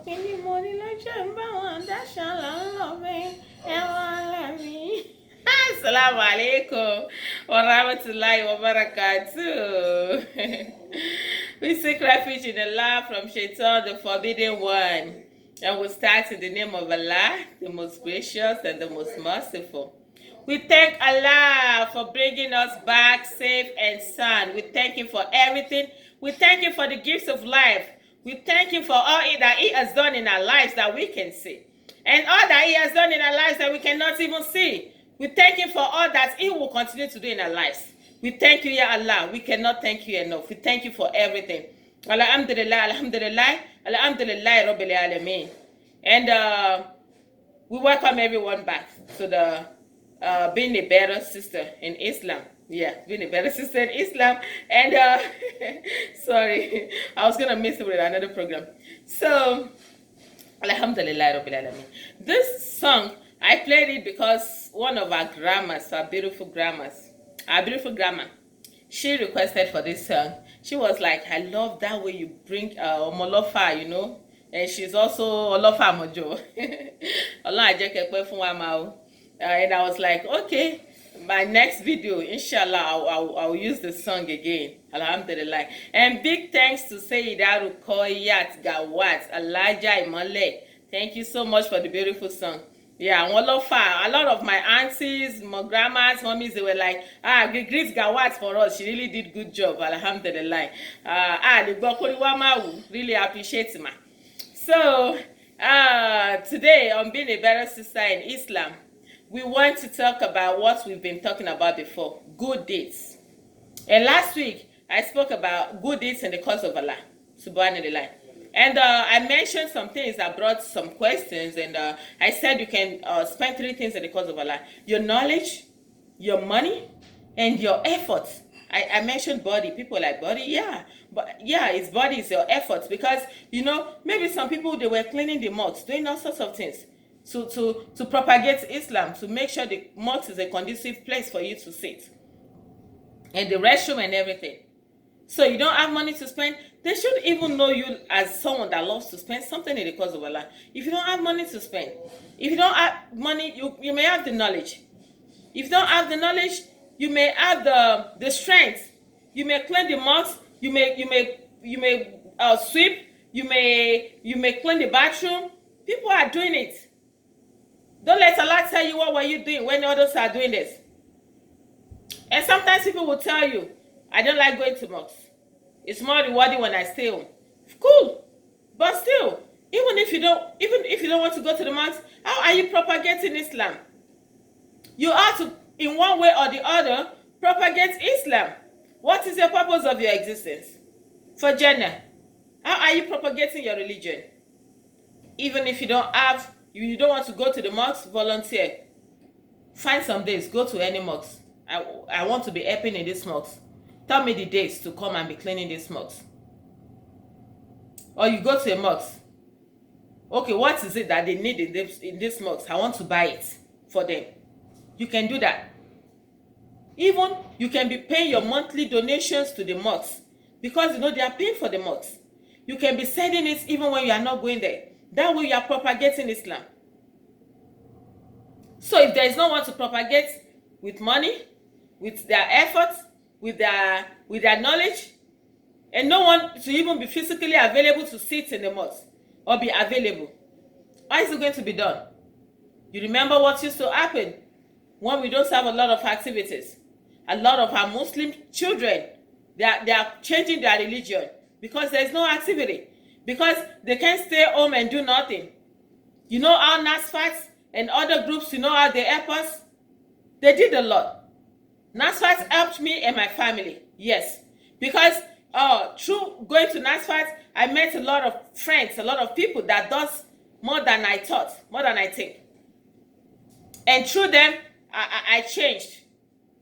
kìíní mo ní lọ́jọ́ ìbáwọn dáṣà lọ́nà mi ẹ̀wọ̀n lẹ́mí. Assalamu alaikum wa rahmatullahi wa barakatuh. We seek refuge in Allah from Shaitan, the forbidden one. And we start in the name of Allah, the most gracious and the most merciful. We thank Allah for bringing us back safe and sound. We thank Him for everything. We thank Him for the gifts of life. We thank Him for all that He has done in our lives that we can see. And all that He has done in our lives that we cannot even see. We thank Him for all that He will continue to do in our lives. We thank you, Ya Allah. We cannot thank you enough. We thank you for everything. Alhamdulillah, alhamdulillah, alhamdulillah, Rabbil Alameen. And we welcome everyone back to the being a better sister in Islam. Yeah, being a better sister in Islam. And sorry, I was gonna miss it with another program. So, alhamdulillah, Rabbil Alameen. This song, I played it because one of our grandmas, our beautiful grandma, she requested for this song. She was like, I love that way you bring Omolofa, you know. And she's also Olofa Mojo. And I was like, okay, my next video, inshallah, I'll use the song again. Alhamdulillah. And big thanks to Sayyida Rukoyat Gawat Alaja Imole. Thank you so much for the beautiful song. Yeah, a lot of my aunties, my grandmas, mummies, they were like, greet Gawat for us. She really did good job. Alhamdulillah. Really appreciate it, man. So, today on Being a Better Sister in Islam, we want to talk about what we've been talking about before, good deeds. And last week, I spoke about good deeds in the cause of Allah, subhanallah. And I mentioned some things that brought some questions, and I said you can spend 3 things in the cause of Allah: your knowledge, your money, and your effort. I mentioned body. People like body, yeah. But yeah, it's body, it's your efforts. Because, you know, maybe some people, they were cleaning the mosques, doing all sorts of things to propagate Islam, to make sure the mosque is a conducive place for you to sit. And the restroom and everything. So you don't have money to spend, they should even know you as someone that loves to spend something in the cause of Allah. If you don't have money to spend, if you don't have money, you may have the knowledge. If you don't have the knowledge, you may have the strength. You may clean the mosque. You may sweep. You may clean the bathroom. People are doing it. Don't let Allah tell you what were you doing when others are doing this. And sometimes people will tell you, I don't like going to mosque. It's more rewarding when I stay home. Cool, but still, even if you don't want to go to the mosque, how are you propagating Islam? You have to, in one way or the other, propagate Islam. What is your purpose of your existence? For Jannah. How are you propagating your religion? Even if you don't want to go to the mosque, volunteer. Find some days, go to any mosque. I want to be helping in this mosque. Tell me the days to come and be cleaning this mosque. Or you go to a mosque. Okay, what is it that they need in this mosque? I want to buy it for them. You can do that. Even you can be paying your monthly donations to the mosque, because you know they are paying for the mosque. You can be sending it even when you are not going there. That way you are propagating Islam. So if there is no one to propagate with money, with their efforts, with their knowledge, and no one to even be physically available to sit in the mosque or be available, how is it going to be done? You remember what used to happen when we don't have a lot of activities? A lot of our Muslim children, they are changing their religion because there is no activity, because they can't stay home and do nothing. You know our NASFAT and other groups, you know how they help us? They did a lot. NASFAT helped me and my family, yes, because through going to NASFAT, I met a lot of friends, a lot of people that does more than I thought, more than I think. And through them, I changed.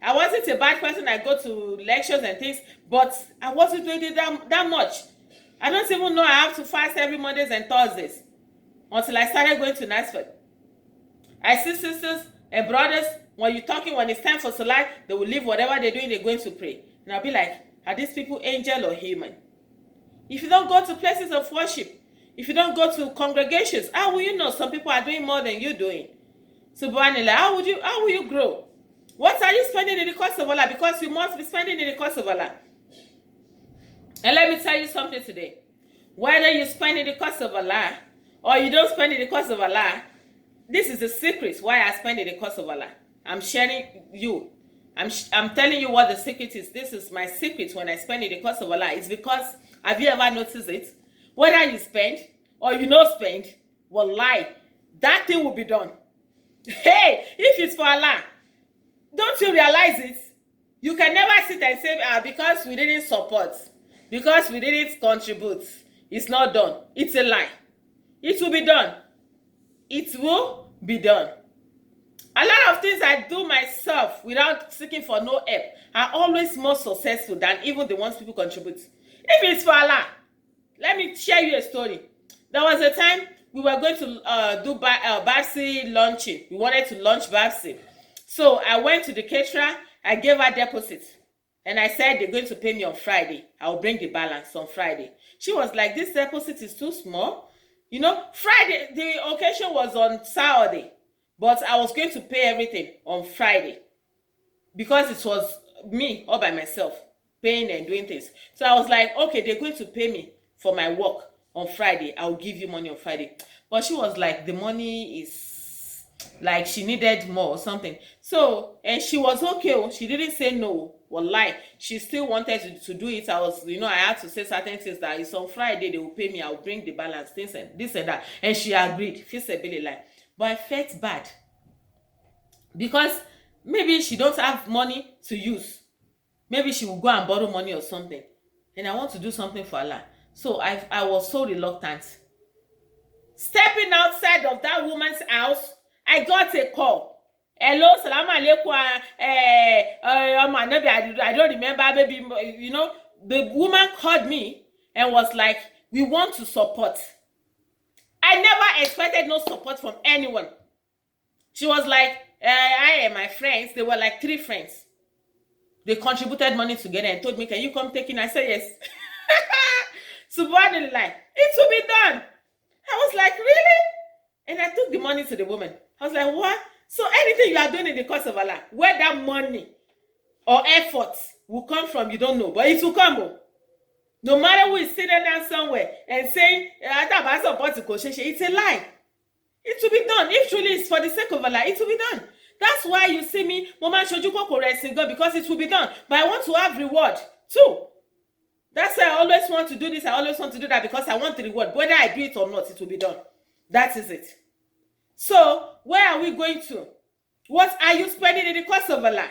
I wasn't a bad person. I go to lectures and things, but I wasn't doing it that much. I don't even know I have to fast every Mondays and Thursdays until I started going to NASFAT. I see sisters and brothers, when it's time for Salah, they will leave whatever they're doing, they're going to pray. And I'll be like, are these people angel or human? If you don't go to places of worship, If you don't go to congregations, how will you know some people are doing more than you doing? Subhanallah, how will you grow? What are you spending in the cause of Allah? Because you must be spending in the cause of Allah. And let me tell you something today. Whether you spend in the cause of Allah or you don't spend in the cause of Allah, this is the secret why I spend in the cause of Allah. I'm sharing you. I'm telling you what the secret is. This is my secret when I spend in the cause of Allah. It's because, have you ever noticed it? Whether you spend or you don't spend, wallahi, that thing will be done. Hey, if it's for Allah, don't you realize it? You can never sit and say, because we didn't support, because we didn't contribute, it's not done. It's a lie. It will be done. It will be done. A lot of things I do myself without seeking for no help are always more successful than even the ones people contribute. If it's for Allah, let me share you a story. There was a time we were going to do Babsi launching. We wanted to launch Babsi. So I went to the caterer. I gave her deposit. And I said, they're going to pay me on Friday. I'll bring the balance on Friday. She was like, this deposit is too small. You know, Friday, the occasion was on Saturday. But I was going to pay everything on Friday. Because it was me all by myself paying and doing things. So I was like, okay, they're going to pay me for my work on Friday. I'll give you money on Friday. But she was like, the money is like she needed more or something. So, and she was okay. She didn't say no. Wallahi, she still wanted to do it. I was, I had to say certain things that it's on Friday, they will pay me. I'll bring the balance, things and this and that. And she agreed. Feasibility line. But I felt bad. Because maybe she don't have money to use. Maybe she will go and borrow money or something. And I want to do something for Allah. So I was so reluctant. Stepping outside of that woman's house, I got a call. Hello, salam alaikum, Omo Anobi, I don't remember, maybe, the woman called me and was like, we want to support. I never expected no support from anyone. She was like, I and my friends, they were like 3 friends. They contributed money together and told me, can you come take in? I said, yes. Subhanallah, it will be done. I was like, really? And I took the money to the woman. I was like, what? So anything you are doing in the cause of Allah, where that money or effort will come from, you don't know. But it will come. No matter who is sitting down somewhere and saying, it's a lie. It will be done. If truly it's for the sake of Allah, it will be done. That's why you see me, Mama Shojuko correcting God, because it will be done. But I want to have reward too. That's why I always want to do this. I always want to do that because I want the reward. Whether I do it or not, it will be done. That is it. So, where are we going to? What are you spending in the cause of Allah?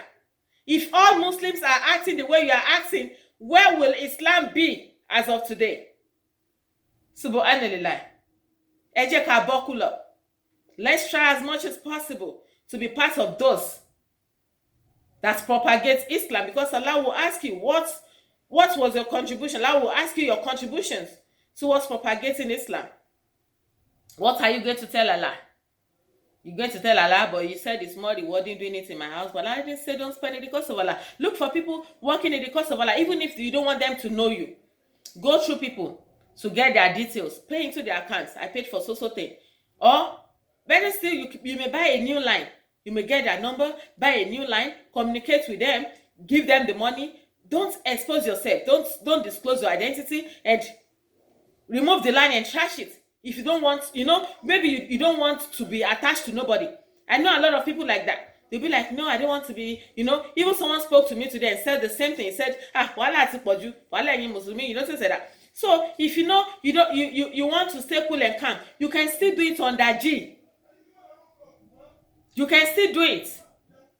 If all Muslims are acting the way you are acting, where will Islam be as of today? Subhanallah. Ẹ jẹ́ ká buckle up. Let's try as much as possible to be part of those that propagate Islam, because Allah will ask you, what was your contribution? Allah will ask you your contributions towards propagating Islam. What are you going to tell Allah? You're going to tell Allah, but you said it's more rewarding doing it in my house. But I didn't say don't spend it in the cause of Allah. Look for people working in the cause of Allah, even if you don't want them to know you. Go through people to get their details. Pay into their accounts. I paid for so thing. Or better still, you may buy a new line. You may get their number, buy a new line, communicate with them, give them the money. Don't expose yourself. Don't disclose your identity and remove the line and trash it. If you don't want, maybe you don't want to be attached to nobody. I know a lot of people like that. They'll be like, no, I don't want to be, even someone spoke to me today and said the same thing. He said, wala ati poju, wala yin Muslimi, you don't say that. So if you want to stay cool and calm, you can still do it on that G. You can still do it.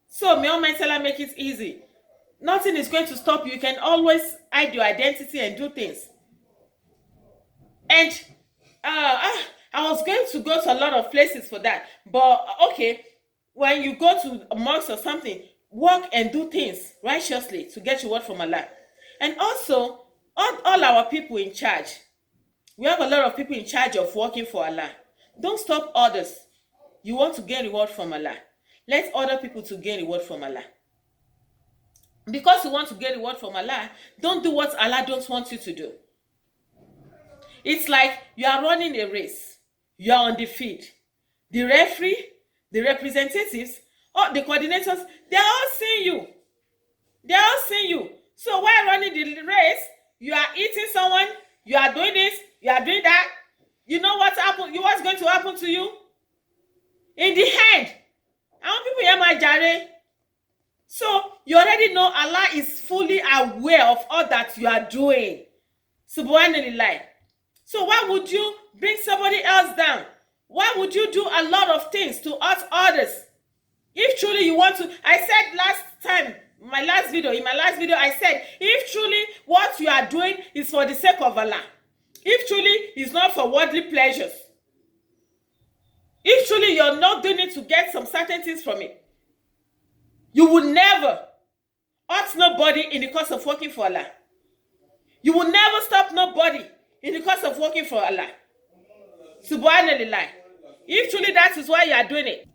So may Almighty Allah make it easy. Nothing is going to stop you. You can always hide your identity and do things. And I was going to go to a lot of places for that. But okay, when you go to a mosque or something, work and do things righteously to get your word from Allah. And also, all our people in charge. We have a lot of people in charge of working for Allah. Don't stop others. You want to gain reward from Allah. Let other people to gain reward from Allah. Because you want to get reward from Allah, don't do what Allah don't want you to do. It's like you are running a race. You are on the field. The referee, the representatives, or the coordinators, they're all seeing you. They're all seeing you. So while running the race, you are eating someone, you are doing this, you are doing that. You know what's happen? What's going to happen to you? In the end, I want people hear my jare. So you already know Allah is fully aware of all that you are doing. Subhanallah. So why would you bring somebody else down? Why would you do a lot of things to hurt others? If truly you want to, I said last time, in my last video, I said, if truly what you are doing is for the sake of Allah, if truly it's not for worldly pleasures, if truly you're not doing it to get some certain things from it, you will never hurt nobody in the course of working for Allah. You will never stop nobody in the course of working for Allah. Subhanallah. If truly that is why you are doing it.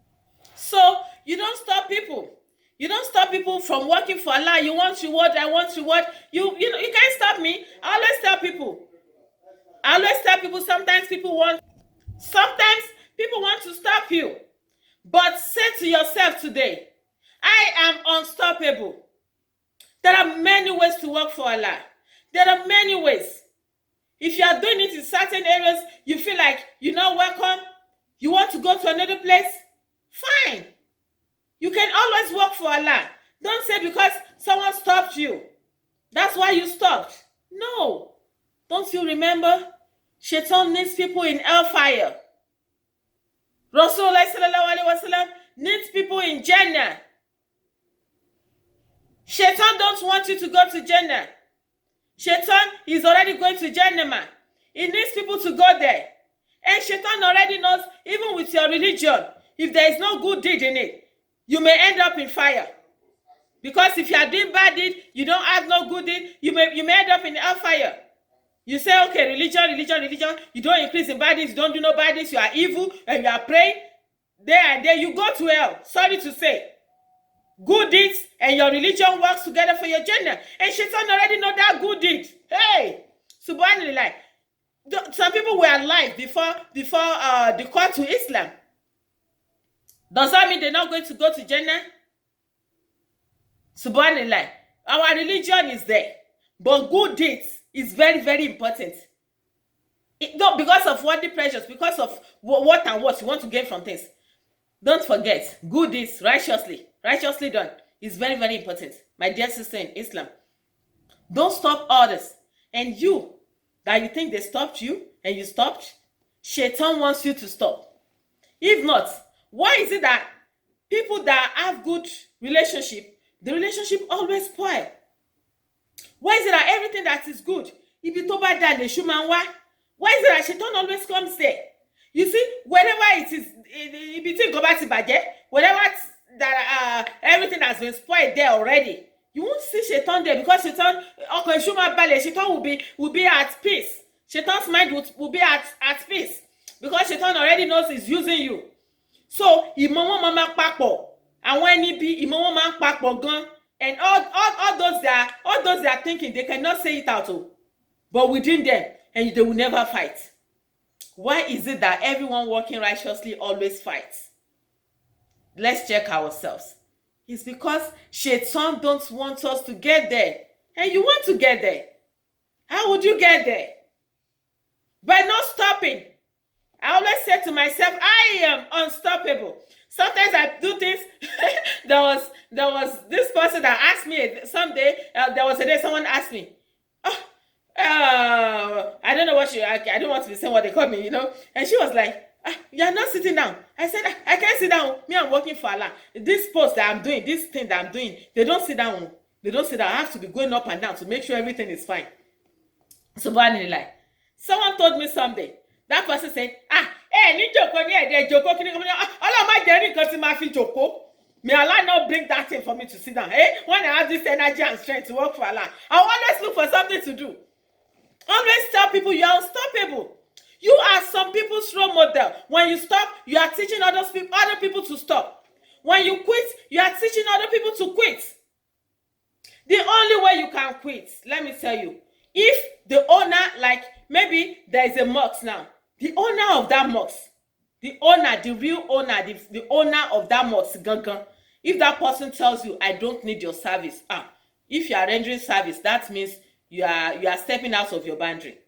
So you don't stop people. You don't stop people from working for Allah. You want reward, I want reward. You know, you can't stop me. I always tell people. Sometimes people want to stop you. But say to yourself today, I am unstoppable. There are many ways to work for Allah. There are many ways. If you are doing it in certain areas, you feel like you're not welcome, you want to go to another place, fine. You can always work for Allah. Don't say because someone stopped you, that's why you stopped. No. Don't you remember? Shaitan needs people in hellfire. Rasulullah sallallahu alaihi wasallam needs people in Jannah. Shaitan don't want you to go to Jannah. Shaitan is already going to Jannah. He needs people to go there. And Shaitan already knows, even with your religion, if there is no good deed in it, you may end up in fire. Because if you are doing bad deed, you don't have no good deed, you may end up in hellfire. You say, okay, religion, you don't increase in bad deeds, you don't do no bad deeds, you are evil, and you are praying, there and there, you go to hell. Sorry to say. Good deeds and your religion works together for your Jannah. And Shaitan already know that good deed. Hey, subhanallah. Some people were alive before the call to Islam. Does that mean they're not going to go to Jannah? Subhanallah. Our religion is there, but good deeds is very, very important. Not because of worldly pleasures, because of what and what you want to gain from things. Don't forget, good deeds righteously done is very, very important. My dear sister in Islam, don't stop others. And you, that you think they stopped you and you stopped, Shaitan wants you to stop. If not, why is it that people that have good relationship, the relationship always spoil? Why is it that everything that is good, if you talk about that, the shuman, why is it that Shaitan always comes there? You see, wherever it is, between Gobati Baje, wherever that everything has been spoiled there already, you won't see Shaitan there, because Shaitan, okay, Shaitan will be at peace. Shaitan's mind will be at peace, because Shaitan already knows he's using you. So, ìmọ̀ mama papọ̀, àwọn ẹni bí ìmọ̀ wọn máa papọ̀ gan, and all those they are thinking, they cannot say it out, but within them, and they will never fight. Why is it that everyone working righteously always fights? Let's check ourselves. It's because Shaitan don't want us to get there. And you want to get there. How would you get there? By not stopping. I always say to myself, I am unstoppable. Sometimes I do things. there was this person that asked me someday, there was a day someone asked me, I don't know what I don't want to be saying what they call me, you know. And she was like, you're not sitting down. I said, I can't sit down. Me, I'm working for Allah. This post that I'm doing, this thing that I'm doing, they don't sit down. I have to be going up and down to make sure everything is fine. Subhanallah. Someone told me someday. That person said, ni joko ni ede joko kini Allah ma je nkan tí ma fi joko. May Allah not bring that thing for me to sit down. When I have this energy and strength to work for Allah, I always look for something to do. Always tell people you are unstoppable. You are some people's role model. When you stop, you are teaching other people to stop. When you quit, you are teaching other people to quit. The only way you can quit, let me tell you, if the owner, like maybe there is a mosque now. The owner of that mosque, the owner, the real owner, the owner of that mosque, gangan, if that person tells you, I don't need your service, if you are rendering service, that means you are stepping out of your boundary.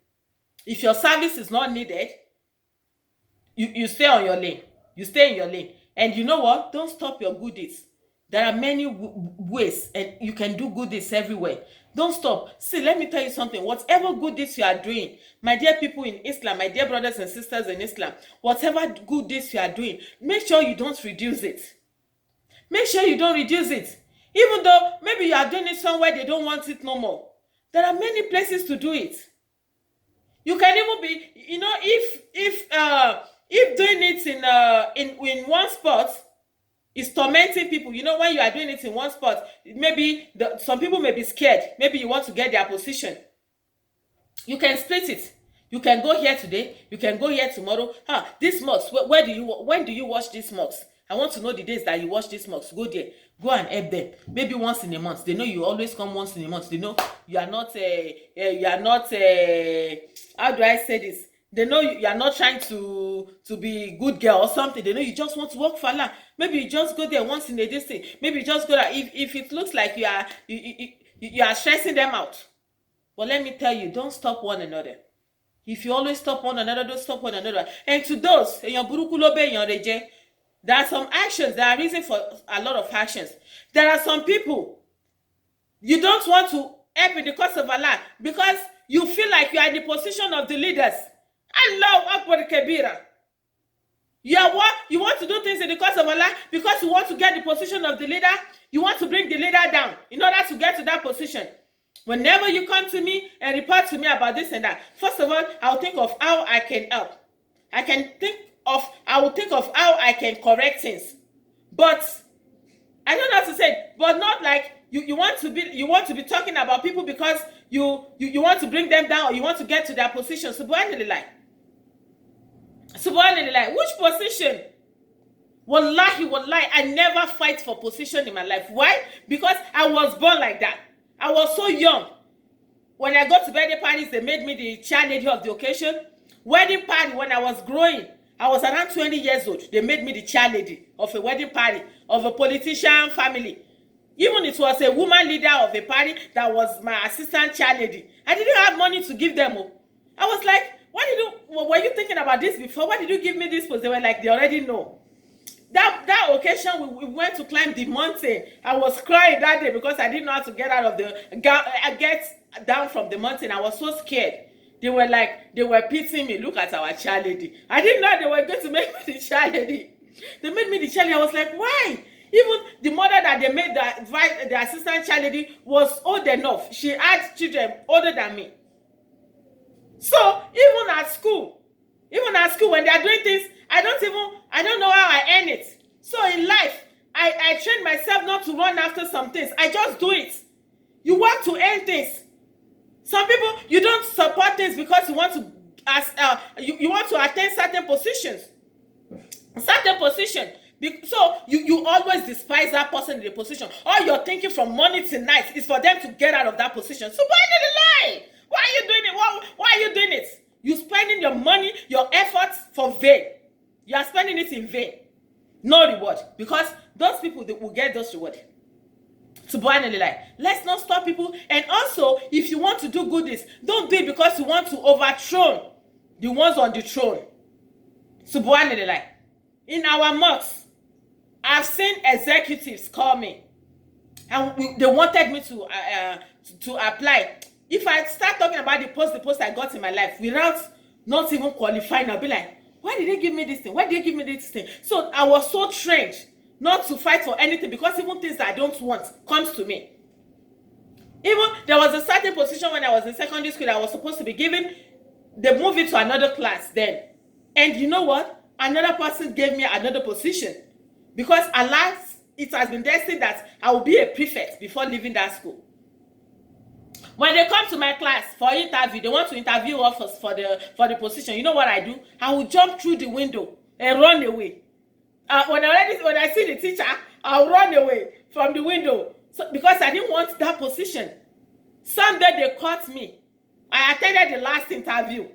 If your service is not needed, you stay on your lane. You stay in your lane. And you know what? Don't stop your good deeds. There are many ways, and you can do good deeds everywhere. Don't stop. See, let me tell you something. Whatever good deeds you are doing, my dear people in Islam, my dear brothers and sisters in Islam, whatever good deeds you are doing, make sure you don't reduce it. Make sure you don't reduce it. Even though maybe you are doing it somewhere they don't want it no more. There are many places to do it. You can even be, if doing it in one spot is tormenting people. When you are doing it in one spot, maybe some people may be scared. Maybe you want to get their position. You can split it. You can go here today. You can go here tomorrow. This mosque. When do you watch this mosque? I want to know the days that you watch this mosque. Go there. Go and help them. Maybe once in a month. They know you always come once in a month. They know you are not. How do I say this? They know you are not trying to be good girl or something. They know you just want to work for Allah. Maybe you just go there once in a day. Maybe you just go there. If it looks like you are stressing them out. But let me tell you, don't stop one another. If you always stop one another, don't stop one another. And to those, there are some actions. There are reasons for a lot of actions. There are some people you don't want to help in the cause of Allah because you feel like you are in the position of the leaders. Allahu Akbar Kabira. You want to do things in the cause of Allah because you want to get the position of the leader. You want to bring the leader down in order to get to that position. Whenever you come to me and report to me about this and that, first of all, I'll think of how I can help. I will think of how I can correct things. But I don't know how to say it, but not like you want to be talking about people because you want to bring them down or you want to get to their position. Subhanallah. Which position? Wallahi, I never fight for position in my life. Why? Because I was born like that. I was so young. When I got to birthday parties, they made me the chair lady of the occasion. Wedding party, when I was growing, I was around 20 years old. They made me the chair lady of a wedding party of a politician family. Even it was a woman leader of a party that was my assistant chair lady. I didn't have money to give them. I was like, were you thinking about this before? Why did you give me this? Because they were like, they already know. That occasion, we went to climb the mountain. I was crying that day because I didn't know how to get get down from the mountain. I was so scared. They were pitying me. Look at our chair lady. I didn't know they were going to make me the chair lady. They made me the chair lady. I was like, why? Even the mother that they made the assistant chair lady was old enough. She had children older than me. So even at school when they are doing things, I don't know how I earn it. So in life, I train myself not to run after some things. I just do it. You want to earn things. Some people, you don't support things because you want to you want to attain certain positions. So you always despise that person in the position. All you're thinking from morning to night is for them to get out of that position. So why did they lie? Why are you doing it? Why are you doing it? You're spending your money, your efforts for vain. You are spending it in vain. No reward. Because those people, they will get those rewards. Subhanallah. Let's not stop people. And also, if you want to do goodies, don't do it because you want to overthrow the ones on the throne. Subhanallah. In our mosques, I've seen executives call me. And they wanted me to apply. If I start talking about the post I got in my life without not even qualifying, I'll be like, why did they give me this thing? Why did they give me this thing? So I was so trained not to fight for anything because even things that I don't want comes to me. Even there was a certain position when I was in secondary school that I was supposed to be given. They moved it to another class then. And you know what? Another person gave me another position. Because alas, it has been destined that I will be a prefect before leaving that school. When they come to my class for interview, they want to interview us for the position. You know what I do? I will jump through the window and run away. When I see the teacher, I'll run away from the window because I didn't want that position. Someday they caught me. I attended the last interview.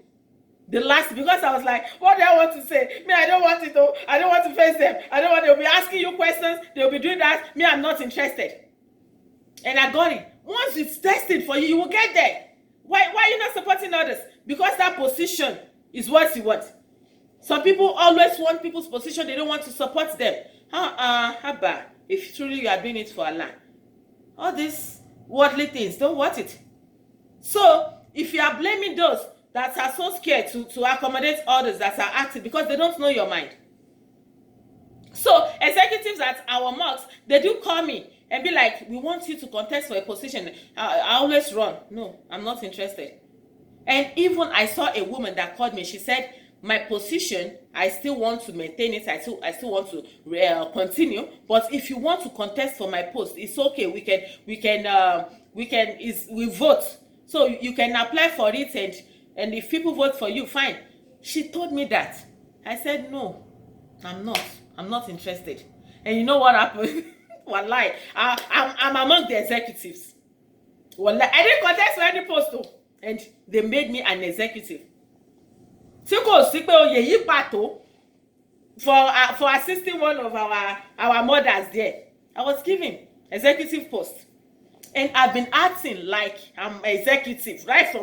The last, because I was like, what do I want to say? Me, I don't want it. Oh, I don't want to face them. I don't want. They'll be asking you questions. They'll be doing that. Me, I'm not interested. And I got it. Once it's tested for you, you will get there. Why are you not supporting others? Because that position is what you want. Some people always want people's position. They don't want to support them. Haba. If truly you are doing it for Allah, all these worldly things, don't want it. So if you are blaming those that are so scared to accommodate others that are active because they don't know your mind. So executives at our mosques, they do call me and be like, we want you to contest for a position. I always run. No, I'm not interested. And even I saw a woman that called me. She said, my position, I still want to maintain it. I still want to continue. But if you want to contest for my post, it's okay. We vote. So you can apply for it, and if people vote for you, fine. She told me that. I said, no, I'm not interested. And you know what happened? Wallahi, I'm among the executives. Wallahi, I didn't contest for any post though, and they made me an executive. Tí kò sí pé oyè yìí pàtó for assisting one of our mothers there. I was given executive post, and I've been acting like I'm executive right from